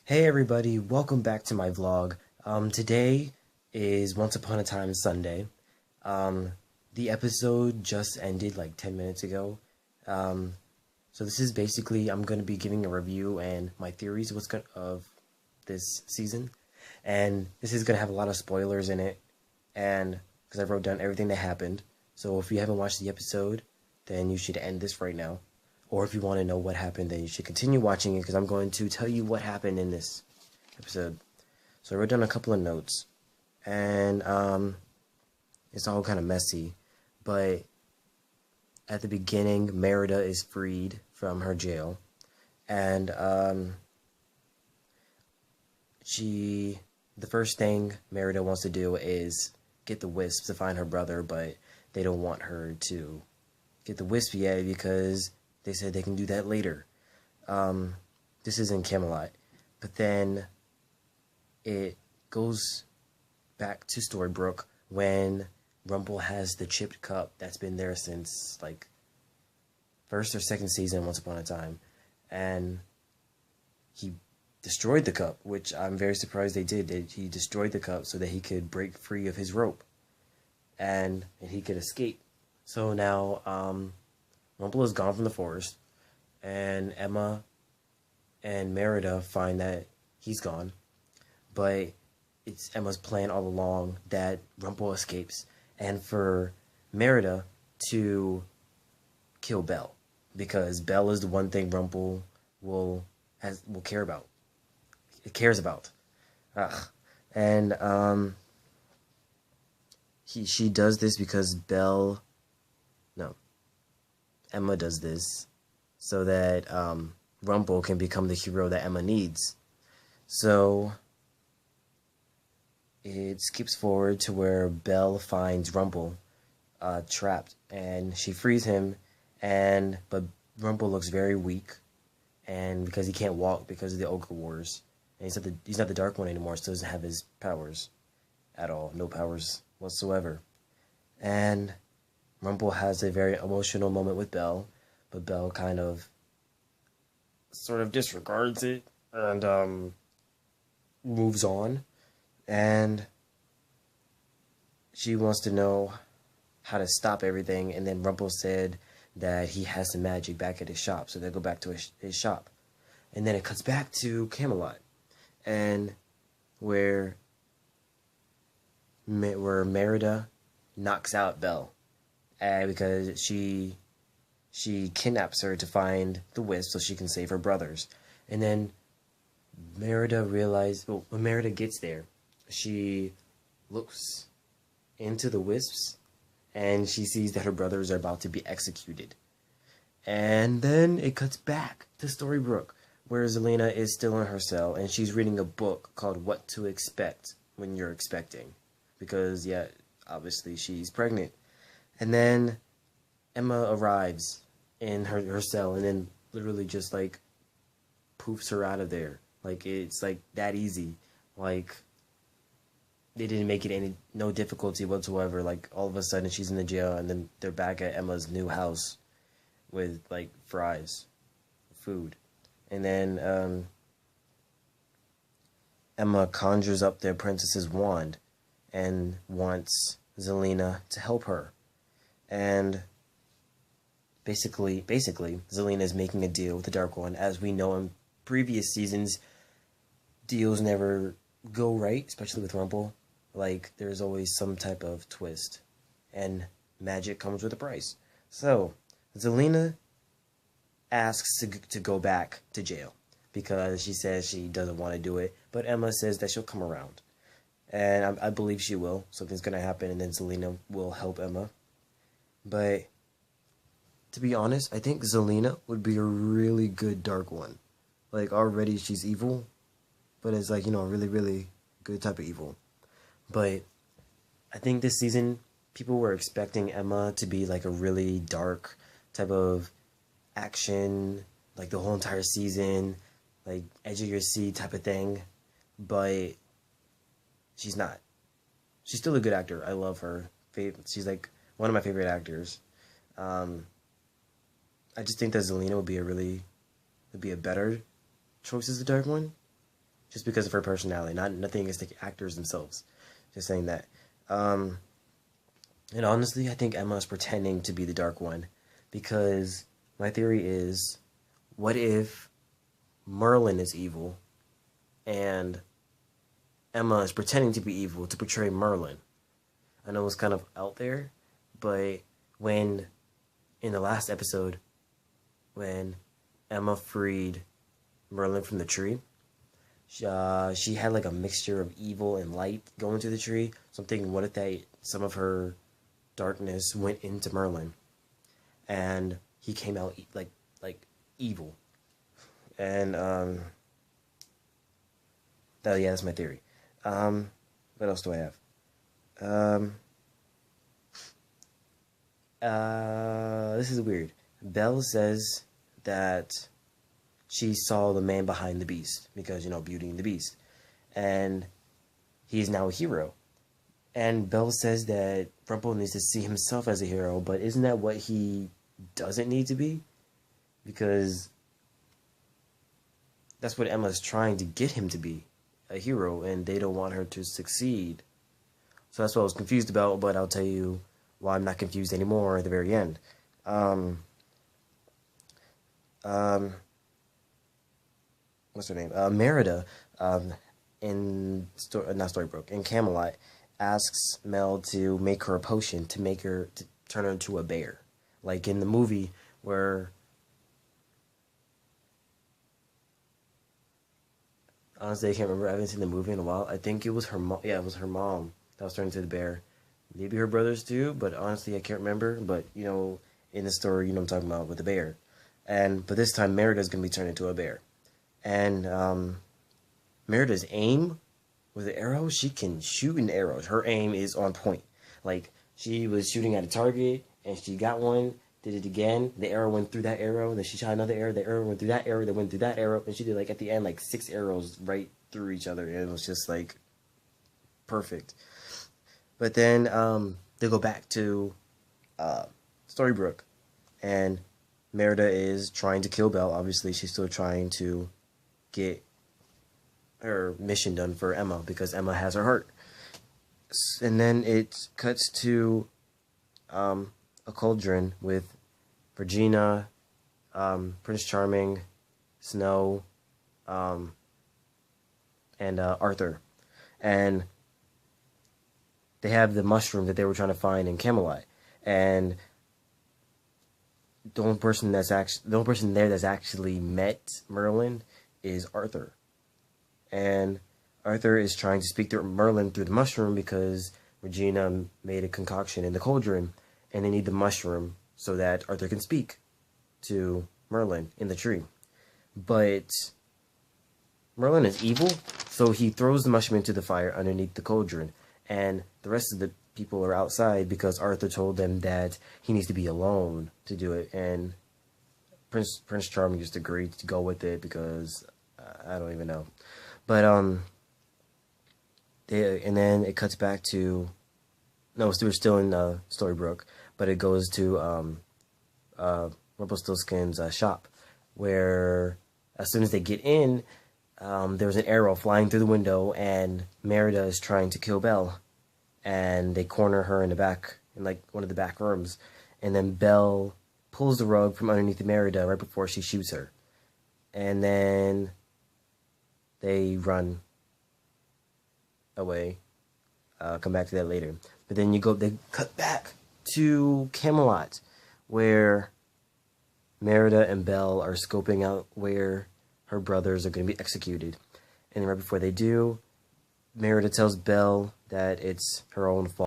Hey everybody, welcome back to my vlog. Today is Once Upon a Time Sunday. Um, the episode just ended like 10 minutes ago. Um, so this is basically, I'm going to be giving a review and my theories of this season. And this is going to have a lot of spoilers in it, and because I wrote down everything that happened. So if you haven't watched the episode, then you should end this right now. Or if you want to know what happened, then you should continue watching it because I'm going to tell you what happened in this episode. So I wrote down a couple of notes, and it's all kind of messy. But at the beginning, Merida is freed from her jail, and the first thing Merida wants to do is get the Wisps to find her brother, but they don't want her to get the Wisp yet because they said they can do that later. Um, this is in Camelot, but then it goes back to Storybrooke when Rumple has the chipped cup that's been there since like first or second season Once Upon a Time, and he destroyed the cup, which I'm very surprised they did. He destroyed the cup so that he could break free of his rope and he could escape. So now Rumple is gone from the forest, and Emma and Merida find that he's gone, but it's Emma's plan all along that Rumple escapes, and for Merida to kill Belle, because Belle is the one thing Rumple will care about. It cares about. Ugh. And she does this because Emma does this so that Rumple can become the hero that Emma needs. So it skips forward to where Belle finds Rumple trapped, and she frees him, but Rumple looks very weak, and because he can't walk because of the Ogre Wars, and he's not the Dark One anymore, so he doesn't have his powers at all, no powers whatsoever. And Rumple has a very emotional moment with Belle, but Belle kind of sort of disregards it and moves on, and she wants to know how to stop everything, and then Rumple said that he has some magic back at his shop, so they go back to his shop. And then it cuts back to Camelot, and where Merida knocks out Belle, because she kidnaps her to find the Wisp so she can save her brothers. And then when Merida gets there, she looks into the Wisps, and she sees that her brothers are about to be executed. And then it cuts back to Storybrooke, where Zelena is still in her cell, and she's reading a book called What to Expect When You're Expecting. Because, yeah, obviously she's pregnant. And then Emma arrives in her cell, and then literally just, like, poofs her out of there. Like, it's, like, that easy. Like, they didn't make it no difficulty whatsoever. Like, all of a sudden she's in the jail, and then they're back at Emma's new house with, like, fries, food. And then Emma conjures up the princess's wand and wants Zelena to help her. And basically, Zelena is making a deal with the Dark One. As we know in previous seasons, deals never go right, especially with Rumple. Like, there's always some type of twist, and magic comes with a price. So, Zelena asks to go back to jail because she says she doesn't want to do it, but Emma says that she'll come around. And I believe she will. Something's going to happen, and then Zelena will help Emma. But to be honest, I think Zelena would be a really good Dark One. Like, already she's evil, but it's like, a really, really good type of evil. But I think this season, people were expecting Emma to be like a really dark type of action, like the whole entire season, like edge of your seat type of thing. But she's not. She's still a good actor. I love her. She's like one of my favorite actors. I just think that Zelena would be a better choice as the Dark One. just because of her personality. Nothing against the actors themselves. Just saying that. And honestly, I think Emma is pretending to be the Dark One, because my theory is, what if Merlin is evil, and Emma is pretending to be evil to portray Merlin? I know it's kind of out there, but when, in the last episode, when Emma freed Merlin from the tree, she had like a mixture of evil and light going through the tree. So I'm thinking, what if some of her darkness went into Merlin, and he came out like evil? And that's my theory. What else do I have? This is weird. Belle says that she saw the man behind the beast, because, Beauty and the Beast. And he's now a hero. And Belle says that Rumple needs to see himself as a hero, but isn't that what he doesn't need to be? Because that's what Emma's trying to get him to be, a hero, and they don't want her to succeed. So that's what I was confused about, but I'll tell you why I'm not confused anymore at the very end. What's her name? Merida, in Camelot, asks Mel to make her a potion to turn her into a bear, like in the movie where. Honestly, I can't remember. I haven't seen the movie in a while. I think it was her mom. Yeah, it was her mom that was turned into the bear. Maybe her brothers too, but honestly, I can't remember. But, in the story, what I'm talking about with the bear. But this time, Merida's going to be turned into a bear. And Merida's aim with the arrow, she can shoot an arrow. Her aim is on point. Like, she was shooting at a target, and she got one, did it again. The arrow went through that arrow, then she shot another arrow. The arrow went through that arrow, then went through that arrow. And she did, at the end, 6 arrows right through each other. And it was just, perfect. But then they go back to Storybrooke. And Merida is trying to kill Belle. Obviously, she's still trying to get her mission done for Emma, because Emma has her heart. And then it cuts to a cauldron with Regina, Prince Charming, Snow, and Arthur. And they have the mushroom that they were trying to find in Camelot. And the only person there that's actually met Merlin is Arthur. And Arthur is trying to speak to Merlin through the mushroom, because Regina made a concoction in the cauldron, and they need the mushroom so that Arthur can speak to Merlin in the tree. But Merlin is evil, so he throws the mushroom into the fire underneath the cauldron, and the rest of the people are outside because Arthur told them that he needs to be alone to do it, and Prince Charming just agreed to go with it because I don't even know. But and then it cuts back to, no, we're still in Storybrooke, but it goes to Rumpelstiltskin's shop, where as soon as they get in, there's an arrow flying through the window, and Merida is trying to kill Belle, and they corner her in the back, in one of the back rooms, and then Belle pulls the rug from underneath Merida right before she shoots her, and then they run away. Come back to that later. But then they cut back to Camelot, where Merida and Belle are scoping out where her brothers are going to be executed. And right before they do, Merida tells Belle that it's her own fault.